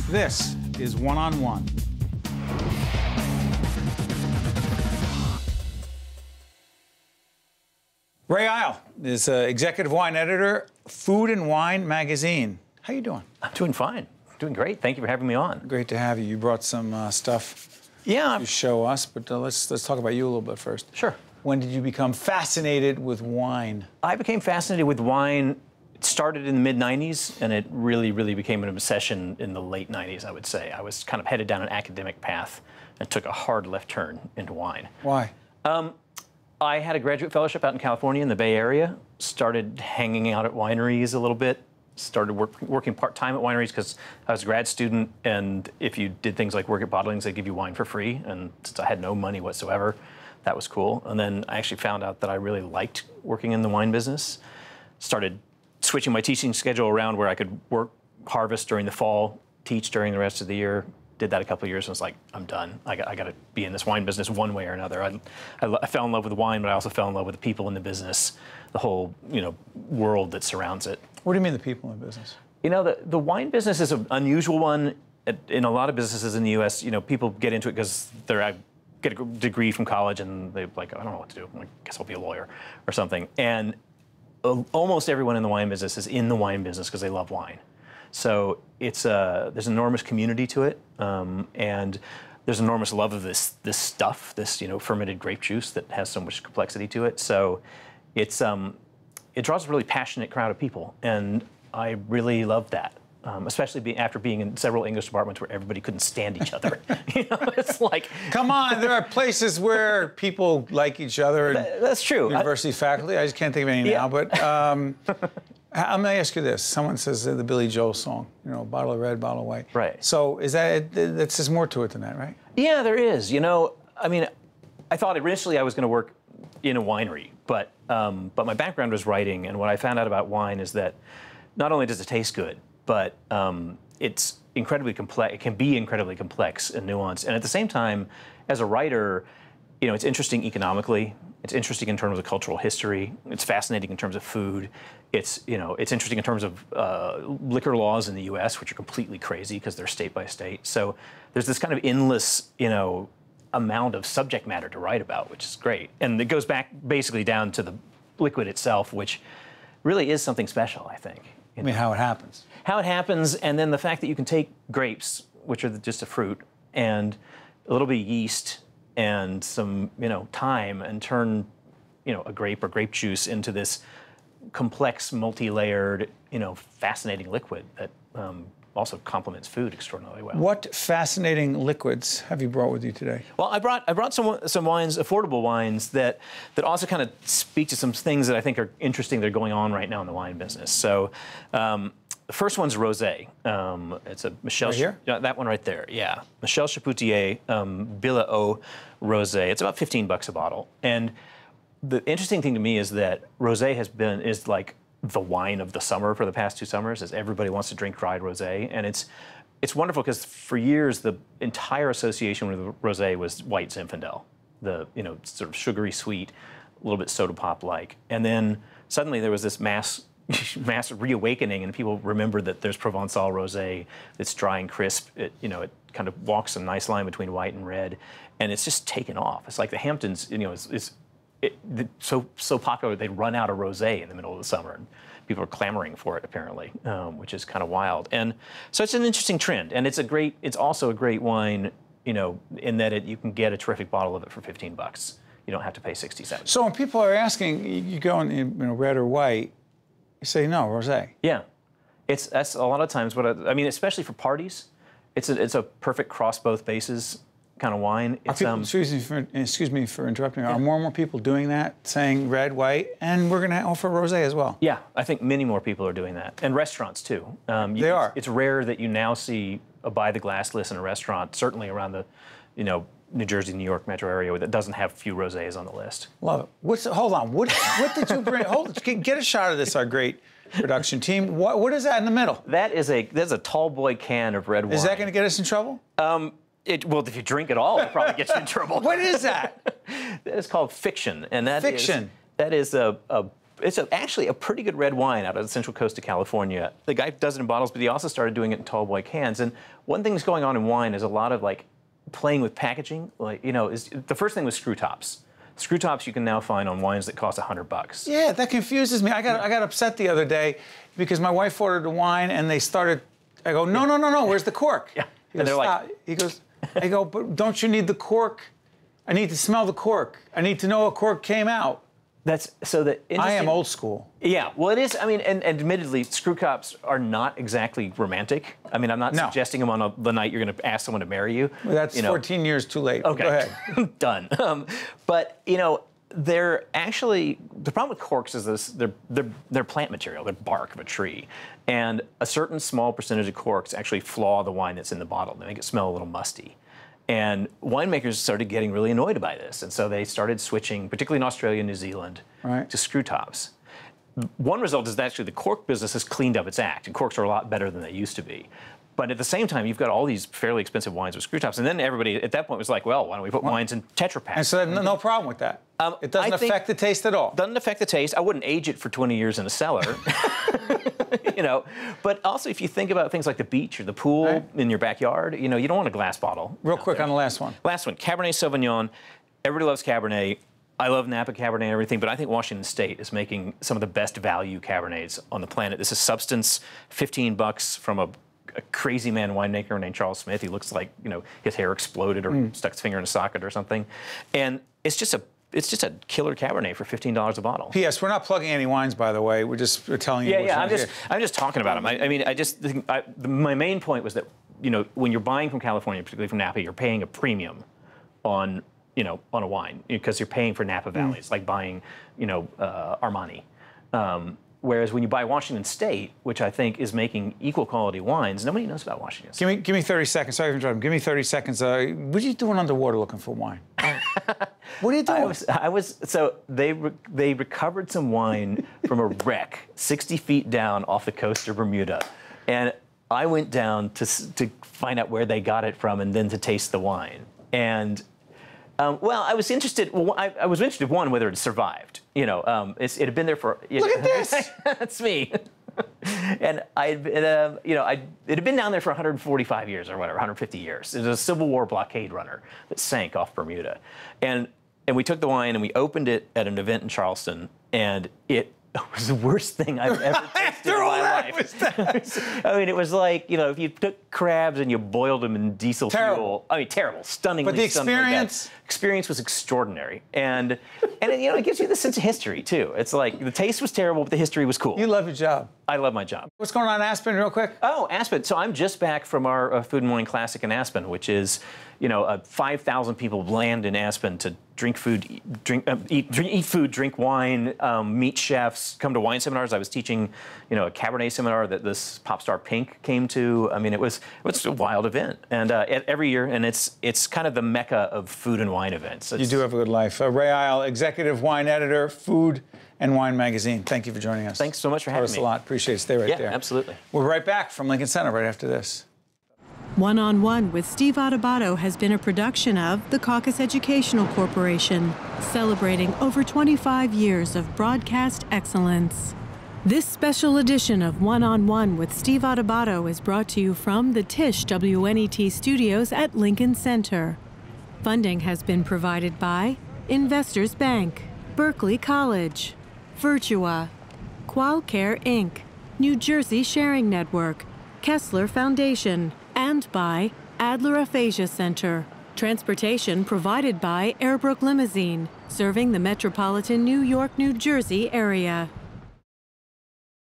This is One-on-One. Ray Isle is executive wine editor, Food and Wine magazine. How you doing? I'm doing fine. Doing great. Thank you for having me on. Great to have you. You brought some stuff to show us, but let's talk about you a little bit first. Sure. When did you become fascinated with wine? I became fascinated with wine. It started in the mid-'90s, and it really, really became an obsession in the late '90s, I would say. I was kind of headed down an academic path and took a hard left turn into wine. Why? I had a graduate fellowship out in California in the Bay Area, started hanging out at wineries a little bit, started working part-time at wineries because I was a grad student, and if you did things like work at bottlings, they'd give you wine for free, and since I had no money whatsoever, that was cool. And then I actually found out that I really liked working in the wine business, started switching my teaching schedule around where I could work harvest during the fall, teach during the rest of the year. Did that a couple of years and was like, I'm done. I got to be in this wine business one way or another. I fell in love with wine, but I also fell in love with the people in the business, the whole world that surrounds it. What do you mean the people in the business? You know, the wine business is an unusual one. In a lot of businesses in the U.S., people get into it because they get a degree from college and they're like, I don't know what to do. I guess I'll be a lawyer or something. And almost everyone in the wine business is in the wine business because they love wine. So it's there's an enormous community to it, and there's enormous love of this stuff, this fermented grape juice that has so much complexity to it. So it draws a really passionate crowd of people, and I really love that. Especially after being in several English departments where everybody couldn't stand each other. It's like, come on, there are places where people like each other. That's true. University faculty, I just can't think of any now. But let me ask you this: someone says the Billy Joel song, bottle of red, bottle of white. Right. So is that there's more to it than that, right? Yeah, there is. I mean, I thought initially I was going to work in a winery, but my background was writing, and what I found out about wine is that not only does it taste good, but it's incredibly complex. It can be incredibly complex and nuanced. And at the same time, as a writer, it's interesting economically. It's interesting in terms of cultural history. It's fascinating in terms of food. It's interesting in terms of liquor laws in the U.S., which are completely crazy because they're state by state. So there's this kind of endless, amount of subject matter to write about, which is great. And it goes back basically down to the liquid itself, which really is something special, I think. I mean, how it happens. How it happens, and then the fact that you can take grapes, which are just a fruit, and a little bit of yeast and some, thyme, and turn, a grape or grape juice into this complex, multi-layered, fascinating liquid that also complements food extraordinarily well. What fascinating liquids have you brought with you today? Well, I brought some wines, affordable wines that also kind of speak to some things that I think are interesting that are going on right now in the wine business. So the first one's rosé. It's a Michel. Right here? That one right there. Yeah, Michel Chapoutier Billet rosé. It's about $15 a bottle. And the interesting thing to me is that rosé is like the wine of the summer for the past 2 summers, as everybody wants to drink dried rosé. And it's wonderful because for years the entire association with rosé was white Zinfandel, the sort of sugary sweet, a little bit soda pop like. And then suddenly there was this mass reawakening, and people remembered that there's Provençal rosé that's dry and crisp. It kind of walks a nice line between white and red, and it's just taken off. It's like the Hamptons, so popular they run out of rosé in the middle of the summer, and people are clamoring for it apparently, which is kind of wild. And so it's an interesting trend, and it's also a great wine, in that you can get a terrific bottle of it for $15. You don't have to pay 67. So when people are asking, you go in red or white, you say no, rosé. Yeah, that's a lot of times what I mean, especially for parties. It's a perfect cross both bases kind of wine. It's, excuse me for interrupting. Yeah. Are more and more people doing that, saying red, white, and we're going to offer rosé as well? Yeah, I think many more people are doing that, and restaurants too. They are. It's rare that you now see a by the glass list in a restaurant, certainly around the, New Jersey, New York metro area, that doesn't have few rosés on the list. Love it. Hold on. What did you bring? Get a shot of this, our great production team. What is that in the middle? That's a tall boy can of red wine. Is that going to get us in trouble? Well, if you drink it all, it probably gets you in trouble. What is that? It's called Fiction, and that Fiction. That is a actually a pretty good red wine out of the Central Coast of California. The guy does it in bottles, but he also started doing it in tall boy cans. And one thing that's going on in wine is a lot of like playing with packaging. Like, you know, the first thing was screw tops. Screw tops you can now find on wines that cost $100. Yeah, that confuses me. I got upset the other day because my wife ordered a wine and they started. I go, no, where's the cork? Yeah, He goes, and they're stop. like, He goes, I go, but don't you need the cork? I need to smell the cork. I need to know a cork came out. that's so that I am old school. Yeah, well, it is. I mean, and admittedly, screw tops are not exactly romantic. I mean, I'm not suggesting them on the night you're going to ask someone to marry you. Well, that's 14 years too late. Okay, Go ahead. Done. But you know, they're actually the problem with corks is this: they're plant material, they're bark of a tree, and a certain small percentage of corks actually flaw the wine that's in the bottle. They make it smell a little musty. And winemakers started getting really annoyed by this, and so they started switching, particularly in Australia and New Zealand, to screw tops. One result is that actually the cork business has cleaned up its act, and corks are a lot better than they used to be. But at the same time, you've got all these fairly expensive wines with screw tops, and then everybody at that point was like, well, why don't we put wines in Tetra Paks? And so no problem with that. It doesn't affect the taste at all. Doesn't affect the taste. I wouldn't age it for 20 years in a cellar. You know, but also if you think about things like the beach or the pool in your backyard, you know, you don't want a glass bottle. Real quick on the last one. Last one, Cabernet Sauvignon. Everybody loves Cabernet. I love Napa Cabernet and everything, but I think Washington State is making some of the best value Cabernets on the planet. This is Substance, $15 from a crazy man winemaker named Charles Smith. He looks like, you know, his hair exploded or stuck his finger in a socket or something. And it's just a killer Cabernet for $15 a bottle. P.S. We're not plugging any wines, by the way. We're telling you. Yeah. I'm just talking about them. I mean, I just think my main point was that, you know, when you're buying from California, particularly from Napa, you're paying a premium on, you know, on a wine because you're paying for Napa Valley. It's like buying, you know, Armani. Whereas when you buy Washington State, which I think is making equal quality wines, nobody knows about Washington State. Give me 30 seconds. Sorry for interrupting. Give me 30 seconds. What are you doing underwater looking for wine? What are you doing? So they recovered some wine from a wreck 60 feet down off the coast of Bermuda, and I went down to find out where they got it from and then to taste the wine. And well, I was interested. I was interested, one, whether it survived. You know, it had been there for. Look at this. That's me. And it had been down there for 145 years or whatever, 150 years. It was a Civil War blockade runner that sank off Bermuda, and we took the wine and we opened it at an event in Charleston, and it was the worst thing I've ever tasted in my life. I mean, it was like, you know, if you took crabs and you boiled them in diesel fuel. I mean, terrible, stunningly. But the experience was extraordinary, and you know, it gives you the sense of history too. It's like the taste was terrible, but the history was cool. You love your job. I love my job. What's going on in Aspen, real quick? Oh, Aspen. So I'm just back from our Food and Wine Classic in Aspen, which is, you know, 5,000 people land in Aspen to drink food, eat food, drink wine, meet chefs, come to wine seminars. I was teaching, you know, a Cabernet seminar that this pop star Pink came to. I mean, it was a wild event, and every year, and it's kind of the mecca of food and wine events. You do have a good life. Ray Isle, executive wine editor, Food and Wine Magazine. Thank you for joining us. Thanks so much for having me. Thanks a lot. Appreciate it. Stay right there. Yeah, absolutely. We're right back from Lincoln Center right after this. One-on-One with Steve Adubato has been a production of the CAUCUS Educational Corporation, celebrating over 25 years of broadcast excellence. This special edition of One-on-One with Steve Adubato is brought to you from the Tisch WNET studios at Lincoln Center. Funding has been provided by Investors Bank, Berkeley College, Virtua, Qualcare Inc., New Jersey Sharing Network, KESSLER Foundation, and by Adler Aphasia Center. Transportation provided by Airbrook Limousine, serving the metropolitan New York, New Jersey area.